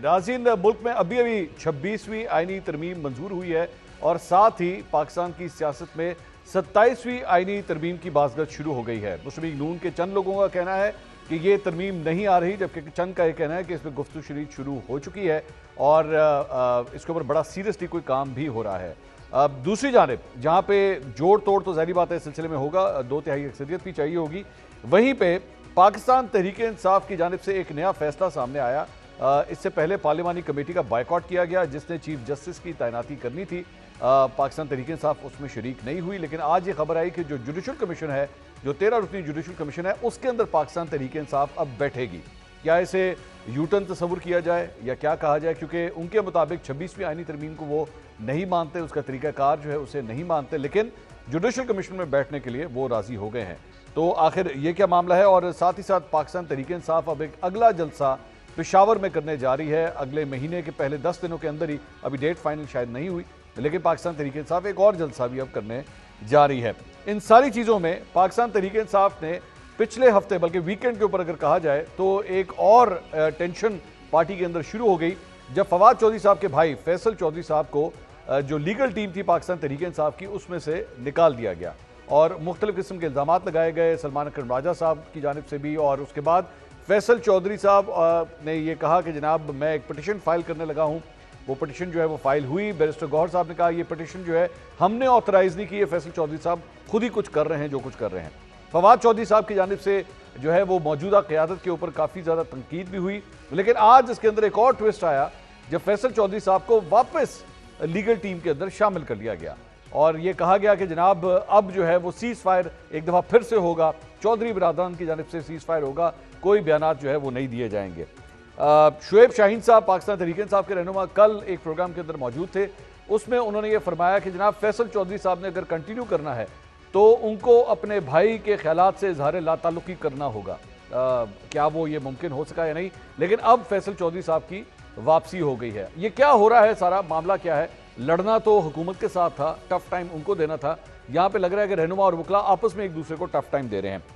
नाज़रीन, मुल्क में अभी अभी 26वीं आईनी तरमीम मंजूर हुई है और साथ ही पाकिस्तान की सियासत में 27वीं आईनी तरमीम की बाज़गत शुरू हो गई है। मुस्लिम लीग नून के चंद लोगों का कहना है कि ये तरमीम नहीं आ रही, जबकि चंद का यह कहना है कि इसमें गुफ्तगू शुरू हो चुकी है और इसके ऊपर बड़ा सीरियसली कोई काम भी हो रहा है। दूसरी जानिब जहाँ पे जोड़ तोड़ तो ज़ाहिर बात है इस सिलसिले में होगा, 2/3 अक्सरियत भी चाहिए होगी, वहीं पे पाकिस्तान तहरीक इंसाफ की जानिब से एक नया फैसला सामने आया। इससे पहले पार्लिमानी कमेटी का बायकॉट किया गया जिसने चीफ जस्टिस की तैनाती करनी थी। पाकिस्तान तहरीक इंसाफ उसमें शरीक नहीं हुई, लेकिन आज ये खबर आई कि जो जुडिशल कमीशन है, जो 13 रुकनी जुडिशल कमीशन है, उसके अंदर पाकिस्तान तहरीक इंसाफ अब बैठेगी। क्या इसे यूटर्न तस्वुर किया जाए या क्या कहा जाए, क्योंकि उनके मुताबिक 26वीं आईनी तरमीम को वो नहीं मानते, उसका तरीकाकार जो है उसे नहीं मानते, लेकिन जुडिशल कमीशन में बैठने के लिए वो राजी हो गए हैं। तो आखिर ये क्या मामला है, और साथ ही साथ पाकिस्तान तहरीक इंसाफ अब एक अगला जलसा पेशावर में करने जा रही है अगले महीने के पहले 10 दिनों के अंदर ही। अभी डेट फाइनल शायद नहीं हुई, लेकिन पाकिस्तान तहरीक इंसाफ एक और जलसा भी अब करने जा रही है। इन सारी चीज़ों में पाकिस्तान तहरीक इंसाफ ने पिछले हफ्ते, बल्कि वीकेंड के ऊपर अगर कहा जाए, तो एक और टेंशन पार्टी के अंदर शुरू हो गई जब फवाद चौधरी साहब के भाई फैसल चौधरी साहब को जो लीगल टीम थी पाकिस्तान तहरीक इंसाफ की, उसमें से निकाल दिया गया और मुख्तलिफ किस्म के इल्ज़ाम लगाए गए सलमान अकरम राजा साहब की जानिब से भी। और उसके बाद फैसल चौधरी साहब ने यह कहा कि जनाब मैं एक पटिशन फाइल करने लगा हूं। वो पटिशन जो है वो फाइल हुई। बैरिस्टर गौहर साहब ने कहा ये पटिशन जो है हमने ऑथराइज नहीं की है, फैसल चौधरी साहब खुद ही कुछ कर रहे हैं जो कुछ कर रहे हैं। फवाद चौधरी साहब की जानिब से जो है वो मौजूदा क़यादत के ऊपर काफ़ी ज़्यादा तनकीद भी हुई, लेकिन आज इसके अंदर एक और ट्विस्ट आया जब फैसल चौधरी साहब को वापस लीगल टीम के अंदर शामिल कर लिया गया और ये कहा गया कि जनाब अब जो है वो सीज़ फायर एक दफ़ा फिर से होगा, चौधरी बिरादरान की जानिब से सीज़ फायर होगा, कोई बयानात जो है वो नहीं दिए जाएंगे। शुएब शाहीन साहब पाकिस्तान तहरीक इंसाफ के रहनुमा कल एक प्रोग्राम के अंदर मौजूद थे, उसमें उन्होंने ये फरमाया कि जनाब फैसल चौधरी साहब ने अगर कंटिन्यू करना है तो उनको अपने भाई के ख्यालात से इजहार लाताल्लुकी करना होगा। क्या वो ये मुमकिन हो सका या नहीं, लेकिन अब फैसल चौधरी साहब की वापसी हो गई है। ये क्या हो रहा है, सारा मामला क्या है? लड़ना तो हुकूमत के साथ था, टफ टाइम उनको देना था, यहाँ पे लग रहा है कि रहनुमा और वकला आपस में एक दूसरे को टफ टाइम दे रहे हैं।